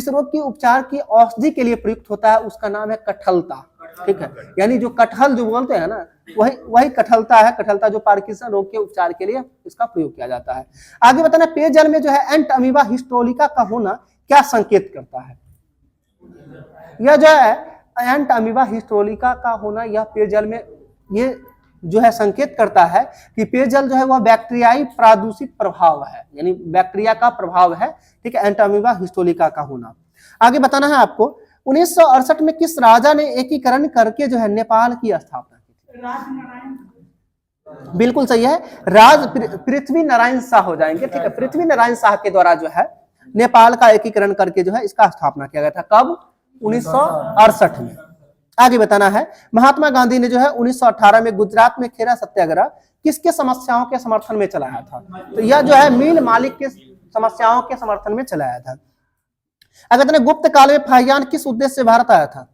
जिस रोग की उपचार की औषधि के लिए प्रयुक्त होता है उसका नाम है कठलता। ठीक है, यानी जो कटहल जो बोलते हैं ना, वही कठलता है। कठलता जो पार्किंसन रोग के उपचार के लिए इसका प्रयोग किया जाता है। आगे बताना, पेयजल में जो है एंट अमीबा हिस्टोलिका का होना क्या संकेत करता है? यह जो है एंट अमीबा हिस्टोलिका का होना, यह पेयजल में ये जो है संकेत करता है कि पेयजल जो है वह बैक्टीरियाई प्रादूषित प्रभाव है, यानी बैक्टीरिया का प्रभाव है। ठीक है, एंट अमीबा हिस्टोलिका का होना। आगे बताना है आपको, 1968 में किस राजा ने एकीकरण करके जो है नेपाल की स्थापना की थी? बिल्कुल सही है, राज पृथ्वी नारायण शाह हो जाएंगे। ठीक है, पृथ्वी नारायण शाह के द्वारा जो है नेपाल का एकीकरण करके जो है इसका स्थापना किया गया था। कब? 1968 में। आगे बताना है, महात्मा गांधी ने जो है 1918 में गुजरात में खेरा सत्याग्रह किसके समस्याओं के समर्थन में चलाया था? तो यह जो है मिल मालिक के समस्याओं के समर्थन में चलाया था। अगर तुमने गुप्त काल में फाहियान किस उद्देश्य से भारत आया था?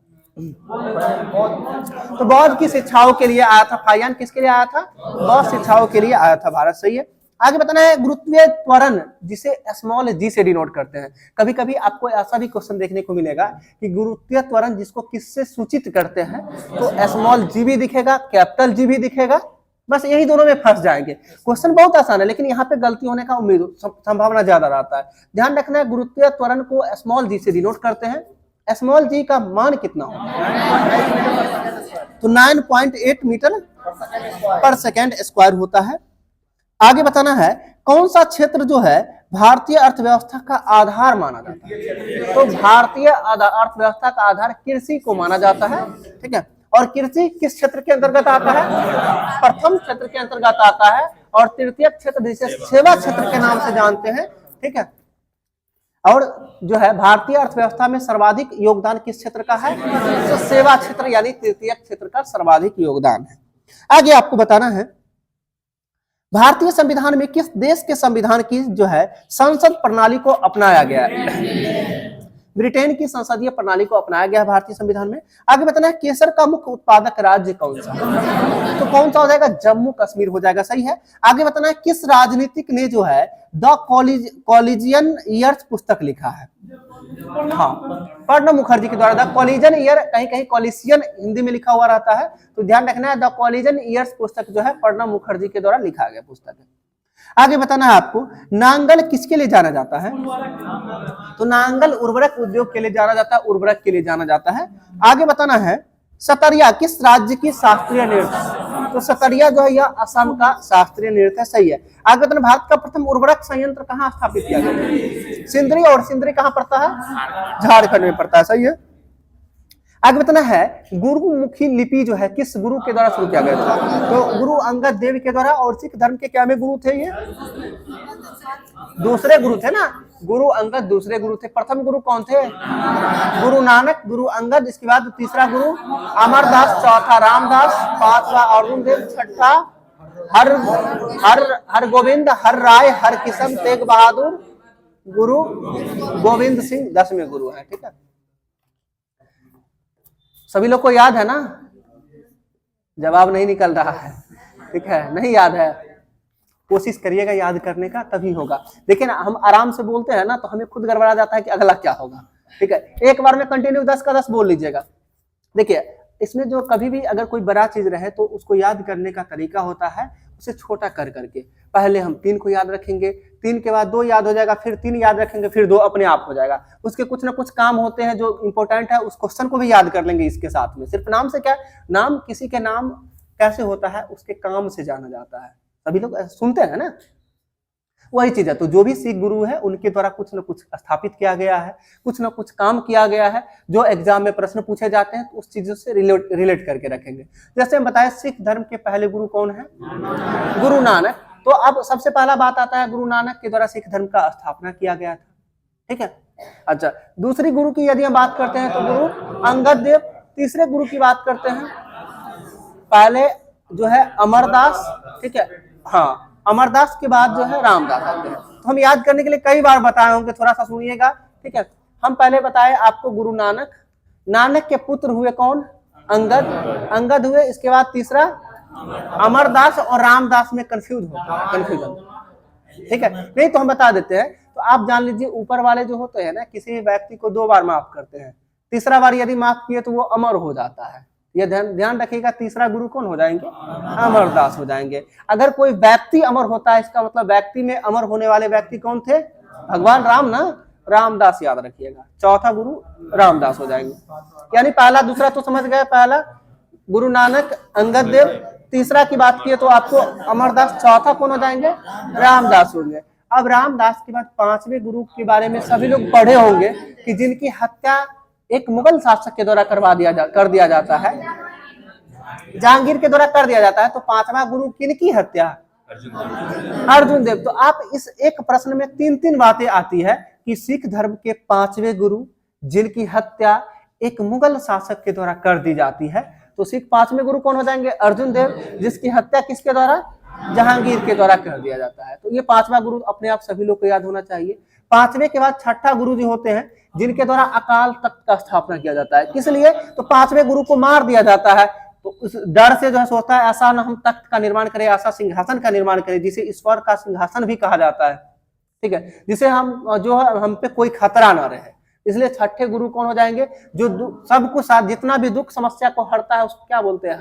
तो बौद्ध की शिक्षाओं के लिए आया था। फाहियान किसके लिए आया था? बौद्ध शिक्षाओं के लिए आया था भारत। सही है। आगे बताना है, गुरुत्वीय त्वरण जिसे स्मॉल जी से डिनोट करते हैं। कभी कभी आपको ऐसा भी क्वेश्चन देखने को मिलेगा कि गुरुत्वीय त्वरण जिसको किससे सूचित करते हैं, तो स्मॉल जी भी दिखेगा, कैपिटल जी भी दिखेगा, बस यही दोनों में फंस जाएंगे। क्वेश्चन बहुत आसान है, लेकिन यहाँ पे गलती होने का उम्मीद संभावना ज्यादा रहता है। ध्यान रखना है, गुरुत्वीय त्वरण को स्मॉल जी से डिनोट करते हैं। स्मॉल जी का मान कितना होगा? तो 9.8 मीटर पर सेकेंड स्क्वायर होता है। आगे बताना है, कौन सा क्षेत्र जो है भारतीय अर्थव्यवस्था का आधार माना जाता है? तो भारतीय अर्थव्यवस्था का आधार कृषि को माना जाता है। ठीक है, और कृषि किस क्षेत्र के अंतर्गत आता है? प्रथम क्षेत्र के अंतर्गत आता है। और तृतीय क्षेत्र जिसे सेवा क्षेत्र के नाम से जानते हैं। ठीक है, और जो है भारतीय अर्थव्यवस्था में सर्वाधिक योगदान किस क्षेत्र का है? तो सेवा क्षेत्र यानी तृतीय क्षेत्र का सर्वाधिक योगदान है। आगे आपको बताना है, भारतीय संविधान में किस देश के संविधान की जो है संसद प्रणाली को अपनाया गया है? ब्रिटेन की संसदीय प्रणाली को अपनाया गया है भारतीय संविधान में। आगे बताना है, केसर का मुख्य उत्पादक राज्य कौन सा? तो कौन सा हो जाएगा? जम्मू कश्मीर हो जाएगा। सही है। आगे बताना है, किस राजनीतिक ने जो है द कॉलिजियन ईयर्स पुस्तक लिखा है? हाँ, प्रणब मुखर्जी के द्वारा। द कॉलिजन ईयर, कहीं कहीं कॉलिशियन हिंदी में लिखा हुआ रहता है, तो ध्यान रखना है, द कॉलिजन ईयर्स पुस्तक जो है प्रणब मुखर्जी के द्वारा लिखा गया पुस्तक है। आगे बताना है आपको, नांगल किसके लिए जाना जाता है? तो नांगल उर्वरक उद्योग के लिए जाना जाता है, उर्वरक के लिए जाना जाता है। आगे बताना है, सतरिया किस राज्य की शास्त्रीय नृत्य? तो सतरिया जो है यह असम का शास्त्रीय नृत्य है। सही है। आगे बताना, भारत का प्रथम उर्वरक संयंत्र कहाँ स्थापित किया गया? सिंदरी। और सिंदरी कहाँ पड़ता है? झारखंड में पड़ता है। सही है। आगे बताना है, गुरुमुखी लिपि जो है किस गुरु के द्वारा शुरू किया गया था? तो गुरु अंगद देव के द्वारा। और सिख धर्म के क्या में गुरु थे? ये दूसरे गुरु थे ना, गुरु अंगद दूसरे गुरु थे। प्रथम गुरु कौन थे? गुरु नानक, गुरु अंगद, इसके बाद तीसरा गुरु अमरदास, चौथा रामदास, पांचवा अर्जुन देव, छठा हर गोविंद, हर राय, हर किशन, तेग बहादुर, गुरु गोविंद सिंह 10वें गुरु है। ठीक है, सभी लोग को याद है ना? जवाब नहीं निकल रहा है। ठीक है, नहीं याद है, कोशिश करिएगा याद करने का, तभी होगा। देखिए ना, हम आराम से बोलते हैं ना, तो हमें खुद गड़बड़ा जाता है कि अगला क्या होगा। ठीक है, एक बार में कंटिन्यू 10 का 10 बोल लीजिएगा। देखिए, इसमें जो कभी भी अगर कोई बड़ा चीज रहे तो उसको याद करने का तरीका होता है उसे छोटा कर करके। पहले हम 3 को याद रखेंगे, 3 के बाद 2 याद हो जाएगा, फिर 3 याद रखेंगे, फिर 2 अपने आप हो जाएगा। उसके कुछ ना कुछ काम होते हैं जो इंपॉर्टेंट है, उस क्वेश्चन को भी याद कर लेंगे इसके साथ में। सिर्फ नाम से क्या, नाम किसी के नाम कैसे होता है उसके काम से जाना जाता है। सभी लोग सुनते हैं ना, वही चीज है। तो जो भी सिख गुरु है उनके द्वारा कुछ न कुछ स्थापित किया गया है, कुछ न कुछ काम किया गया है, जो एग्जाम में प्रश्न पूछे जाते हैं तो उस चीजों से रिलेट करके रखेंगे। जैसे हम बताएं, सिख धर्म के पहले गुरु कौन है? गुरु नानक। तो अब सबसे पहला बात आता है, गुरु नानक के द्वारा सिख धर्म का स्थापना किया गया था। ठीक है। अच्छा, दूसरी गुरु की यदि हम बात करते हैं तो गुरु अंगद देव। तीसरे गुरु की बात करते हैं, पहले जो है अमरदास। ठीक है, हाँ, अमरदास के बाद जो है रामदास आते हैं। तो हम याद करने के लिए कई बार बताए होंगे, थोड़ा सा सुनिएगा। ठीक है, हम पहले बताए आपको गुरु नानक। नानक के पुत्र हुए कौन? अंगद हुए। इसके बाद तीसरा अमरदास और रामदास में कंफ्यूजन। ठीक है, नहीं तो हम बता देते हैं। तो आप जान लीजिए ऊपर वाले जो होते हैं ना, किसी भी व्यक्ति को 2 बार माफ करते हैं, तीसरा बार यदि माफ किए तो वो अमर हो जाता है। ये ध्यान रखिएगा। तीसरा गुरु कौन हो जाएंगे? अमरदास हो जाएंगे। अगर कोई व्यक्ति अमर होता है, इसका मतलब व्यक्ति में अमर होने वाले व्यक्ति कौन थे? भगवान राम ना, रामदास याद रखिएगा। चौथा गुरु रामदास हो जाएंगे। यानी पहला दूसरा तो समझ गए, पहला गुरु नानक, अंगद देव, तीसरा की बात की तो आपको अमरदास, चौथा कौन हो जाएंगे? रामदास होंगे। अब रामदास के बाद 5वें गुरु के बारे में सभी लोग पढ़े होंगे कि जिनकी हत्या एक मुगल शासक के द्वारा कर दिया जाता है, जहांगीर के द्वारा कर दिया जाता है। तो 5वां गुरु किनकी हत्या? अर्जुन देव। तो आप इस एक प्रश्न में 3 बातें आती है कि सिख धर्म के 5वें गुरु जिनकी हत्या एक मुगल शासक के द्वारा कर दी जाती है, तो सिख 5वें गुरु कौन हो जाएंगे? अर्जुन देव, जिसकी हत्या किसके द्वारा? जहांगीर के द्वारा कर दिया जाता है। तो ये 5वां गुरु अपने आप सभी लोग को याद होना चाहिए। 5वें के बाद 6ठा गुरु जो होते हैं, जिनके द्वारा अकाल तख्त का स्थापना किया जाता है। किस लिए? तो 5वें गुरु को मार दिया जाता है, तो उस डर से जो है सोचता है ऐसा न हम तख्त का निर्माण करें, ऐसा सिंहासन का निर्माण करें जिसे ईश्वर का सिंहासन भी कहा जाता है, ठीक है, जिसे हम जो है हम पे कोई खतरा ना रहे। इसलिए 6ठे गुरु कौन हो जाएंगे? जो सबको साथ जितना भी दुख समस्या को हरता है उसको क्या बोलते हैं?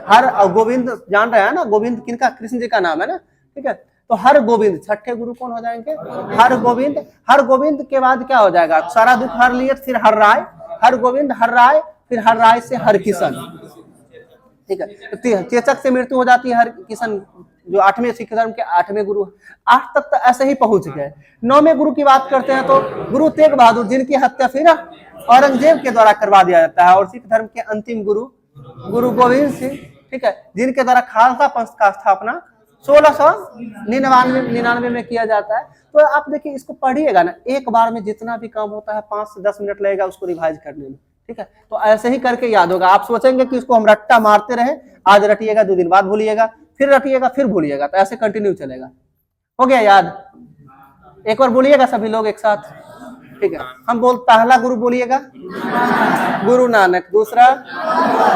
हर गोविंद। जान रहे हैं ना गोविंद किनका? कृष्ण जी का नाम है ना, ठीक है। तो हर गोविंद 6ठे गुरु कौन हो जाएंगे? हर गोविंद। हर गोविंद के बाद क्या हो जाएगा? सारा दुख हर लिए, फिर हर राय, हर गोविंद, हर राय, फिर हर राय से हर किशन, ठीक है। तो चेचक से मृत्यु हो जाती है हर किशन, जो 8वें सिख धर्म के 8वें गुरु। 8 तक तो ऐसे ही पहुंच गए। 9वें गुरु की बात करते हैं तो गुरु तेग बहादुर, जिनकी हत्या फिर औरंगजेब के द्वारा करवा दिया जाता है। और सिख धर्म के अंतिम गुरु गुरु गोविंद सिंह, ठीक है, जिनके द्वारा खालसा पंथ का स्थापना 1699 में किया जाता है। तो आप देखिए, इसको पढ़िएगा ना, एक बार में जितना भी काम होता है 5 से 10 मिनट लगेगा उसको रिवाइज करने में, ठीक है। तो ऐसे ही करके याद होगा। आप सोचेंगे कि इसको हम रट्टा मारते रहे, आज रटिएगा, 2 दिन बाद भूलिएगा, फिर रटिएगा, फिर भूलिएगा, तो ऐसे कंटिन्यू चलेगा। हो गया याद? एक बार बोलिएगा सभी लोग एक साथ, ठीक है। हम पहला गुरु बोलिएगा गुरु नानक, दूसरा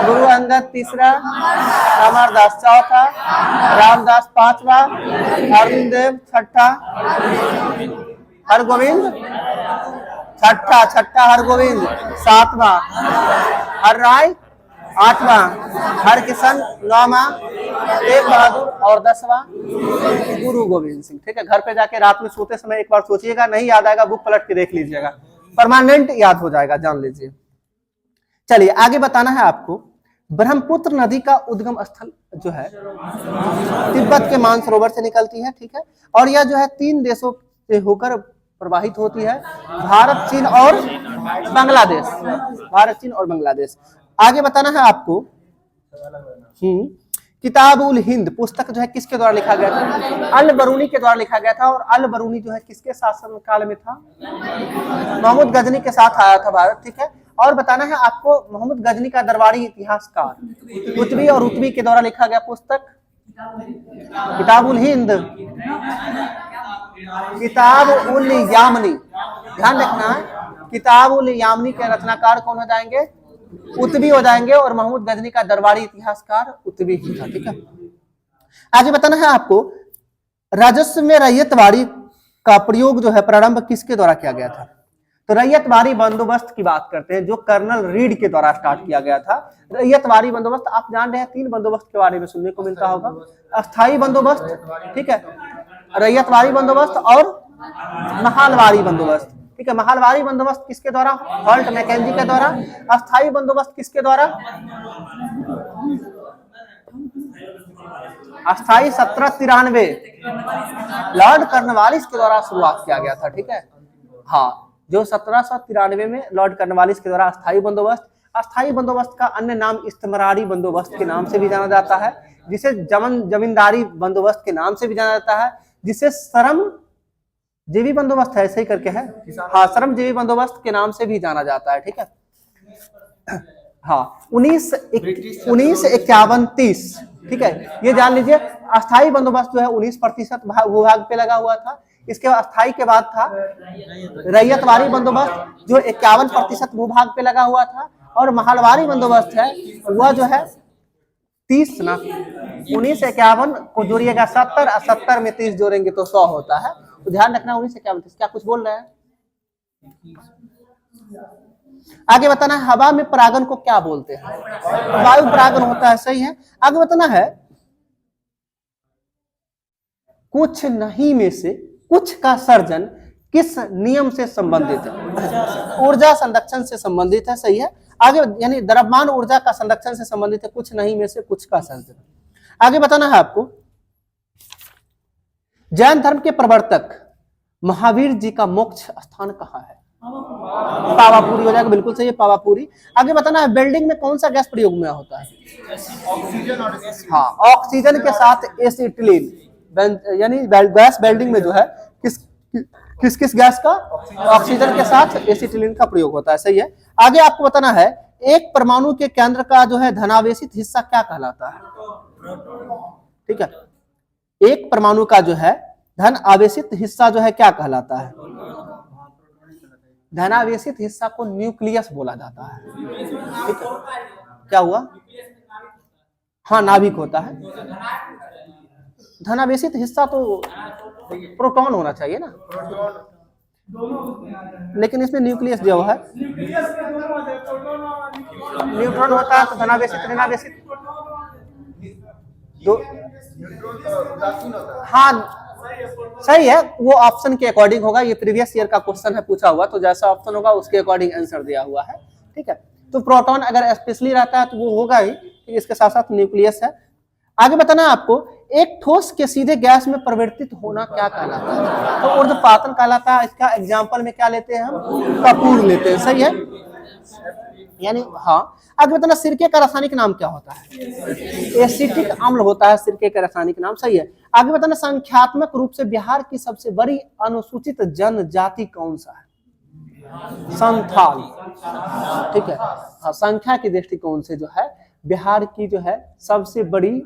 गुरु अंगद, तीसरा अमरदास, चौथा रामदास, 5वां अर्जुन देव, 6ठा हरगोविंद, 6ठा हरगोविंद, 7वां हर राय, 8वां हर किशन, 9वां तेग बहादुर और 10वां गुरु गोविंद सिंह, ठीक है। घर पे जाके रात में सोते समय एक बार सोचिएगा, नहीं याद आएगा बुक पलट के देख लीजिएगा, परमानेंट याद हो जाएगा, जान लीजिए। चलिए आगे बताना है आपको। ब्रह्मपुत्र नदी का उद्गम स्थल जो है तिब्बत के मानसरोवर से निकलती है, ठीक है। और यह जो है 3 देशों से होकर प्रवाहित होती है, भारत, चीन और बांग्लादेश। भारत, चीन और बांग्लादेश। आगे बताना है आपको। किताबुल हिंद पुस्तक जो है किसके द्वारा लिखा गया था? अल बरूनी के द्वारा लिखा गया था। और अल बरूनी जो है किसके शासन काल में था? मोहम्मद गजनी के साथ आया था भारत, ठीक है। और बताना है आपको मोहम्मद गजनी का दरबारी इतिहासकार कुतुबी और रुतबी के द्वारा लिखा गया पुस्तक किताबुल हिंद, किताब उल यामनी। ध्यान रखना है, किताब उल यामनी के रचनाकार कौन हो जाएंगे? उतबी हो जाएंगे। और मोहम्मद गजनी का दरबारी इतिहासकार उतबी ही था, ठीक है। आगे बताना है आपको, राजस्व में रैयतवाड़ी का प्रयोग जो है प्रारंभ किसके द्वारा किया गया था? तो रैयतवाड़ी बंदोबस्त की बात करते हैं, जो कर्नल रीड के द्वारा स्टार्ट किया गया था। रैयतवाड़ी बंदोबस्त आप जान रहे हैं, 3 बंदोबस्त के बारे में सुनने को मिलता होगा। अस्थायी बंदोबस्त, ठीक है, रैयतवाड़ी बंदोबस्त और महालवाड़ी बंदोबस्त, ठीक है। महालवाड़ी बंदोबस्त किसके द्वारा? हॉल्ट मैकेंजी के द्वारा। अस्थायी बंदोबस्त किसके द्वारा? अस्थायी 1793 लॉर्ड कर्नवालिस के द्वारा शुरुआत किया गया था, ठीक है। हाँ, जो 1793 में लॉर्ड कर्नवालिस के द्वारा अस्थायी बंदोबस्त। अस्थायी बंदोबस्त का अन्य नाम इस्तेमरारी बंदोबस्त के नाम से भी जाना जाता है, जिसे जमींदारी बंदोबस्त के नाम से भी जाना जाता है, जिसे श्रमजीवी बंदोबस्त है, ऐसे ही करके है, हाँ, श्रमजीवी बंदोबस्त के नाम से भी जाना जाता है, ठीक है। हाँ, 1951-30, ठीक है, ये जान लीजिए। अस्थायी बंदोबस्त जो है 19% भूभाग पे लगा हुआ था। इसके बाद अस्थायी के बाद था रैयतवाड़ी बंदोबस्त, जो 51% भूभाग पे लगा हुआ था। और महालवाड़ी बंदोबस्त है वह जो है 30 ना, 1951 को जोड़िएगा 70, 70 में 30 जोड़ेंगे तो 100 होता है। तो ध्यान रखना उन्हीं से क्या बोलते हैं। क्या कुछ बोल रहे हैं? आगे बताना है हवा में परागन को क्या बोलते हैं? वायु परागन होता है, सही है। आगे बताना है कुछ नहीं में से कुछ का सर्जन किस नियम से संबंधित है? ऊर्जा संरक्षण से संबंधित है, सही है। आगे यानी द्रव्यमान ऊर्जा का संरक्षण से संबंधित है, कुछ नहीं में से कुछ का सर्जन। आगे बताना है आपको जैन धर्म के प्रवर्तक महावीर जी का मोक्ष स्थान कहाँ है? पावापुरी हो जाएगा, बिल्कुल सही है, पावापुरी। आगे बताना है वेल्डिंग में कौन सा गैस प्रयोग में होता है? हाँ, ऑक्सीजन के साथ एसिटिलीन, यानी गैस वेल्डिंग में जो है किस किस गैस का? ऑक्सीजन के साथ एसिटिलीन का प्रयोग होता है, सही है। आगे आपको बताना है एक परमाणु के केंद्र का जो है धनावेशित हिस्सा क्या कहलाता है? ठीक है, एक परमाणु का जो है धन आवेशित हिस्सा जो है क्या कहलाता है? धनावेशित हिस्सा को न्यूक्लियस बोला जाता है, ठीक है। क्या हुआ? हाँ, नाभिक होता है। धनावेशित हिस्सा तो प्रोटॉन होना चाहिए ना, लेकिन इसमें न्यूक्लियस जो है न्यूट्रॉन होता है। तो धनावेशित ऋणावेशित दो, हाँ सही है, वो ऑप्शन के अकॉर्डिंग होगा। ये प्रीवियस ईयर का क्वेश्चन है, पूछा हुआ, तो जैसा ऑप्शन होगा उसके अकॉर्डिंग आंसर दिया हुआ है, ठीक है। तो प्रोटॉन अगर स्पेशली रहता है तो वो होगा ही, इसके साथ साथ न्यूक्लियस है। आगे बताना है आपको एक ठोस के सीधे गैस में परिवर्तित होना क्या कहलाता है? तो ऊर्ध्वपातन कहलाता है। इसका एग्जांपल में क्या लेते हैं हम? कपूर लेते हैं, सही है, यानी हाँ। आगे बताना सिरके का रासायनिक नाम क्या होता है? एसिटिक अम्ल होता है सिरके का रासायनिक नाम, सही है। आगे बताना संख्यात्मक रूप से बिहार की सबसे बड़ी अनुसूचित जनजाति कौन सा है? संथाल, ठीक है। हाँ, संख्या के दृष्टिकोण से जो है बिहार की जो है सबसे बड़ी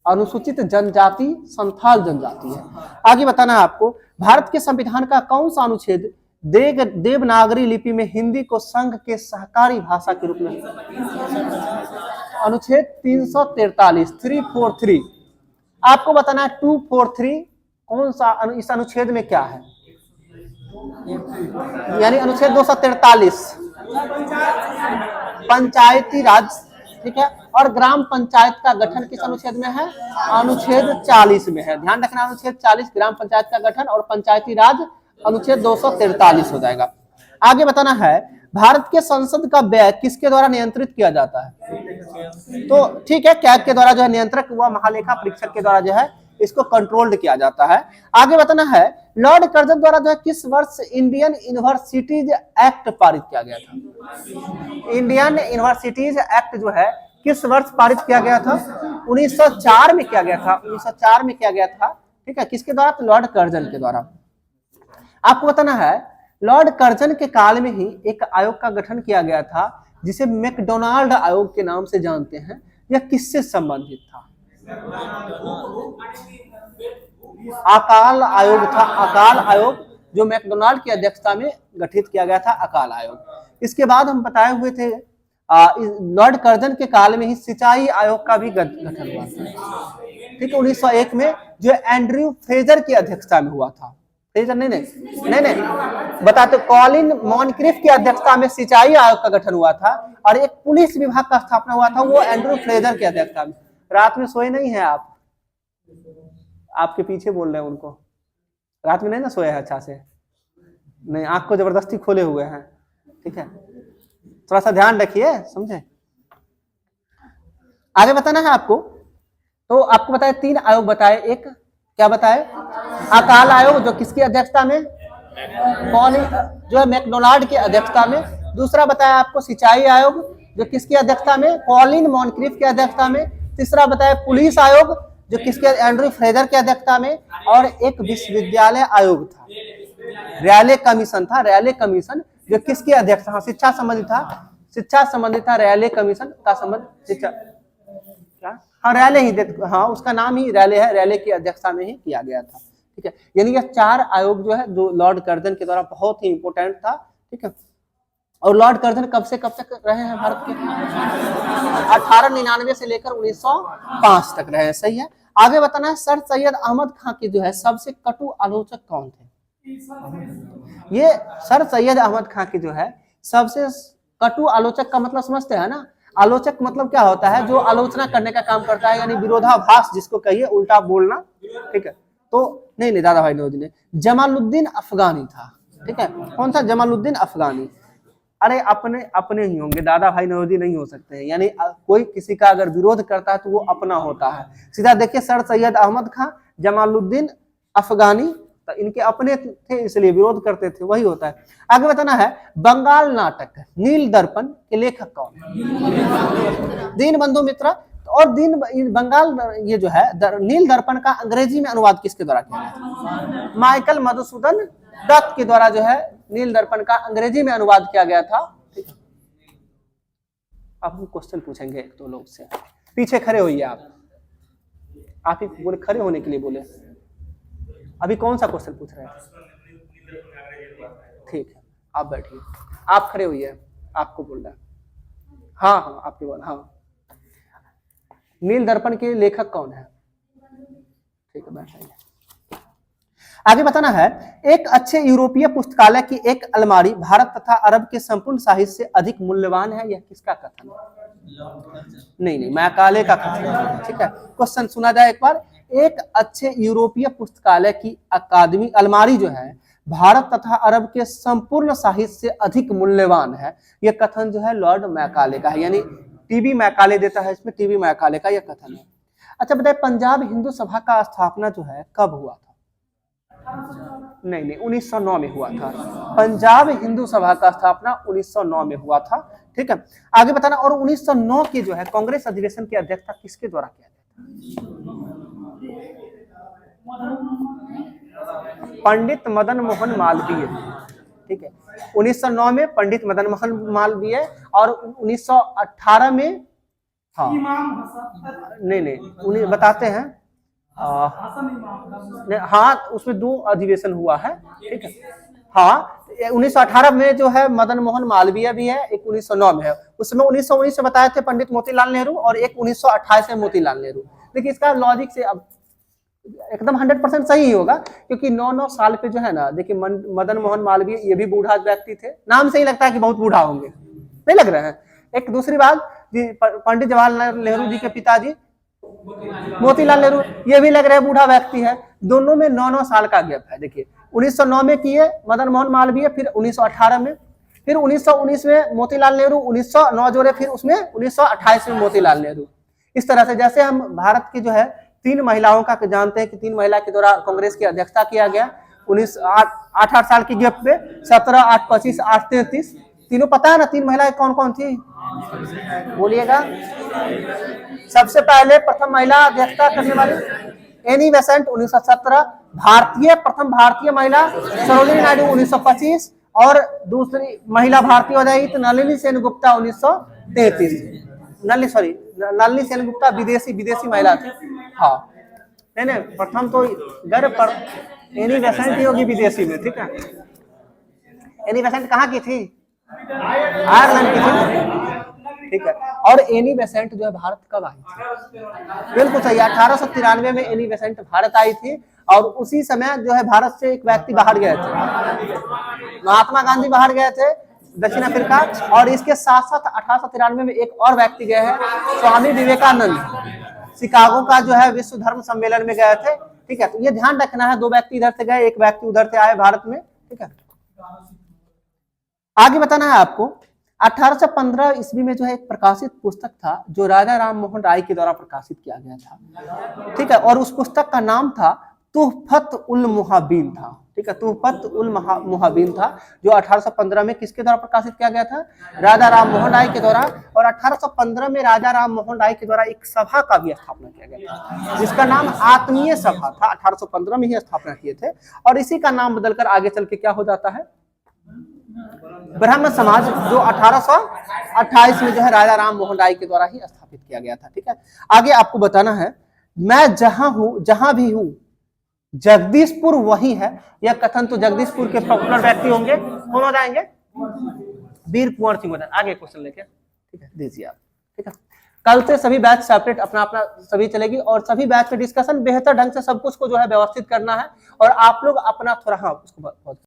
अनुसूचित जनजाति संथाल जनजाति है। आगे बताना है आपको भारत के संविधान का कौन सा अनुच्छेद देवनागरी लिपि में हिंदी को संघ के सहकारी भाषा के रूप में? अनुच्छेद 343, 343। आपको बताना है 243 कौन सा इस अनुच्छेद में क्या है? यानी अनुच्छेद 243 पंचायती राज, ठीक है। और ग्राम पंचायत का गठन किस अनुच्छेद में है? अनुच्छेद 40 में है। ध्यान रखना, अनुच्छेद 40 ग्राम पंचायत का गठन और पंचायती राज अनुच्छेद 243 हो जाएगा। आगे बताना है भारत के संसद का व्यय किसके द्वारा नियंत्रित किया जाता है? तो ठीक है, कैग के द्वारा जो है नियंत्रक हुआ, महालेखा परीक्षक के द्वारा जो है इसको कंट्रोल्ड किया जाता है। आगे बताना है लॉर्ड कर्जन द्वारा जो है किस वर्ष इंडियन यूनिवर्सिटीज एक्ट पारित किया गया था? इंडियन यूनिवर्सिटीज एक्ट जो है किस वर्ष पारित किया गया था? 1904 में किया गया था, 1904 में किया गया था, ठीक है। किसके द्वारा? तो लॉर्ड कर्जन के द्वारा। आपको बताना है लॉर्ड कर्जन के काल में ही एक आयोग का गठन किया गया था जिसे मैकडोनाल्ड आयोग के नाम से जानते हैं। यह किससे संबंधित था? अकाल आयोग था, अकाल आयोग जो मैकडोनाल्ड की अध्यक्षता में गठित किया गया था, अकाल आयोग। इसके बाद हम बताए हुए थे लॉर्ड कर्जन के काल में ही सिंचाई आयोग का भी गठन हुआ था, ठीक है। 1901 में जो एंड्रयू फ्रेजर की अध्यक्षता में हुआ था। फ्रेजर नहीं बताते, कॉलिन मॉनक्रिफ की अध्यक्षता में सिंचाई आयोग का गठन हुआ था और एक पुलिस विभाग का स्थापना हुआ था, वो एंड्रयू फ्रेजर की अध्यक्षता में। रात में सोए नहीं है आप? आपके पीछे बोल रहे हैं उनको, रात में नहीं ना सोए हैं अच्छा से? नहीं, आंख को जबरदस्ती खोले हुए हैं, ठीक है। थोड़ा सा ध्यान रखिए, समझे। आगे बताना है आपको, तो आपको बताए 3 आयोग बताए। एक क्या बताए? अकाल आयोग जो किसकी अध्यक्षता में? जो है मैकडोनाल्ड की अध्यक्षता में। दूसरा बताया आपको सिंचाई आयोग जो किसकी अध्यक्षता में? कॉलिन मॉनक्रिफ की अध्यक्षता में। तीसरा बताया पुलिस आयोग जो किसके? एंड्रयू फ्रेजर की अध्यक्षता में। और एक विश्वविद्यालय आयोग था, रैले कमीशन था, रैले कमीशन जो किसकी अध्यक्षता? हाँ, शिक्षा संबंधित था, शिक्षा संबंधित था। रैले कमीशन का संबंध शिक्षा, क्या? हाँ, रैले ही, हाँ उसका नाम ही रैले है, रैले की अध्यक्षता में ही किया गया था, ठीक है। यानी यह 4 आयोग जो है जो लॉर्ड कर्जन के द्वारा बहुत ही इंपोर्टेंट था, ठीक है। और लॉर्ड कर्जन कब से कब तक रहे हैं भारत के? 1899 से लेकर 1905 तक रहे हैं, सही है। आगे बताना है सर सैयद अहमद खां के जो है सबसे कटु आलोचक कौन थे? ये सर सैयद अहमद खां की जो है सबसे कटु आलोचक का मतलब समझते हैं ना? आलोचक मतलब क्या होता है? जो आलोचना करने का काम करता है, यानी विरोधाभास जिसको कहिए, उल्टा बोलना, ठीक है। तो नहीं दादा भाई नौरोजी ने जमालुद्दीन अफगानी था, ठीक है। कौन था? जमालुद्दीन अफगानी। अरे अपने अपने ही होंगे, दादा भाई नौरोजी नहीं हो सकते हैं, यानी कोई किसी का अगर विरोध करता है तो वो अपना होता है। सीधा देखिए, सर सैयद अहमद खां, जमालुद्दीन अफगानी, तो इनके अपने थे इसलिए विरोध करते थे, वही होता है। आगे बताना है बंगाल नाटक नील दर्पण के लेखक कौन? दीनबंधु मित्र। और बंगाल ये जो है नील दर्पण का अंग्रेजी में अनुवाद किसके द्वारा किया गया? माइकल मधुसूदन दत्त के द्वारा जो है नील दर्पण का अंग्रेजी में अनुवाद किया गया था, ठीक है। अब हम क्वेश्चन पूछेंगे एक दो लोग से। पीछे खड़े होइए आप ही बोले, खड़े होने के लिए बोले। अभी कौन सा क्वेश्चन पूछ रहे हैं? ठीक है, आप बैठिए, आप खड़े होइए, आपको बोल रहा है। हाँ हाँ आपके बोल। हाँ, नील दर्पण के लेखक कौन है? ठीक है, बैठ जाइए। आगे बताना है एक अच्छे यूरोपीय पुस्तकालय की एक अलमारी भारत तथा अरब के संपूर्ण साहित्य से अधिक मूल्यवान है, यह किसका कथन है? नहीं, मैकाले का कथन है, ठीक है। क्वेश्चन सुना जाए एक बार। एक अच्छे यूरोपीय पुस्तकालय की अकादमी अलमारी जो है भारत तथा अरब के संपूर्ण साहित्य से अधिक मूल्यवान है, यह कथन जो है लॉर्ड मैकाले का है, यानी टीबी मैकाले देता है इसमें, टीबी मैकाले का यह कथन है। अच्छा बताइए, पंजाब हिंदू सभा का स्थापना जो है कब हुआ था? नहीं, 1909 में हुआ था। पंजाब हिंदू सभा का स्थापना 1909 में हुआ था, ठीक है। आगे बताना, और 1909 के जो है कांग्रेस अधिवेशन की अध्यक्षता किसके द्वारा किया गया? पंडित मदन मोहन मालवीय, ठीक है। 1909 में पंडित मदन मोहन मालवीय, और 1918 में हाँ नहीं बताते हैं, हाँ उसमें 2 अधिवेशन हुआ है, ठीक है। हाँ 1918 में जो है मदन मोहन मालवीय भी है, एक 1909 में है। उसमें 1919 से बताए थे पंडित मोतीलाल नेहरू, और एक 1928 में मोतीलाल नेहरू। देखिए इसका लॉजिक से अब एकदम 100% सही ही होगा, क्योंकि 9 साल पे जो है ना, देखिए मदन मोहन मालवीय ये भी बूढ़ा व्यक्ति थे, नाम से ही लगता है कि बहुत बूढ़ा होंगे, नहीं लग रहे हैं। एक दूसरी बात, पंडित जवाहरलाल नेहरू जी के पिताजी मोतीलाल नेहरू, ये भी लग रहे हैं बूढ़ा व्यक्ति है। दोनों में 9 साल का गैप है। देखिए 1909 में किए मदन मोहन मालवीय, फिर 1918 में, फिर 1919 में मोतीलाल नेहरू, 1909 जोड़े, फिर उसमें 1928 में मोतीलाल नेहरू। इस तरह से जैसे हम भारत की जो है 3 महिलाओं का जानते हैं कि 3 महिला के द्वारा कांग्रेस की अध्यक्षता किया गया 8 साल की गैप पे, 17, 8, 25, 8, 33, तीनों पता है ना 3 महिलाएं कौन कौन थी? बोलिएगा। सबसे पहले प्रथम महिला अध्यक्षता करने वाली एनी बेसेंट 1917, प्रथम भारतीय महिला सरोजिनी नायडू 1925, और दूसरी महिला भारतीय हो जाएगी तो नलिनी सेनगुप्ता 1933। नलिनी सेनगुप्ता विदेशी महिला थी। हाँ नहीं प्रथम तो एनी बेसेंट ही होगी विदेशी में, ठीक है। एनी बेसेंट कहाँ की थी? आयरलैंड की थी, ठीक है। और एनी बेसेंट जो है भारत कब आई थी? बिल्कुल सही, 1893 में एनी बेसेंट भारत आई थी, और उसी समय जो है भारत से एक व्यक्ति बाहर गए थे, महात्मा गांधी बाहर गए थे दक्षिण अफ्रीका, और इसके साथ साथ 1893 में एक और व्यक्ति गए हैं, स्वामी विवेकानंद, शिकागो का जो है विश्व धर्म सम्मेलन में गए थे, ठीक है। तो ये ध्यान रखना है, 2 व्यक्ति इधर से गए, एक व्यक्ति उधर से आए भारत में, ठीक है। आगे बताना है आपको, 1815 ईस्वी में जो है एक प्रकाशित पुस्तक था जो राजा राम मोहन राय के द्वारा प्रकाशित किया गया था, ठीक है। और उस पुस्तक का नाम था तुहफत उल मुहाबिन था, ठीक है। तुहफत उल मुहाबिन था, जो 1815 में किसके द्वारा प्रकाशित किया गया था? राजा राम मोहन राय के द्वारा। और 1815 में राजा राम मोहन राय के द्वारा एक सभा का भी स्थापना किया गया था, जिसका नाम आत्मीय सभा था। 1815 में ही स्थापना किए थे, और इसी का नाम बदलकर आगे चल के क्या हो जाता है? ब्राह्मण समाज, जो 1828 में जो है राजा राम मोहन राय के द्वारा ही स्थापित किया गया था, ठीक है। आगे आपको बताना है, मैं जहां हूं जहां भी हूं जगदीशपुर वही है, यह कथन तो जगदीशपुर के पॉपुलर व्यक्ति होंगे, कौन हो जाएंगे? वीर कुंवर सिंह। आगे क्वेश्चन लेके, ठीक है, दीजिए आप, ठीक है। कल से सभी बैच सेपरेट अपना अपना सभी चलेगी और सभी बैच में डिस्कशन बेहतर ढंग से सब कुछ को जो है व्यवस्थित करना है और आप लोग अपना थोड़ा हाँ उसको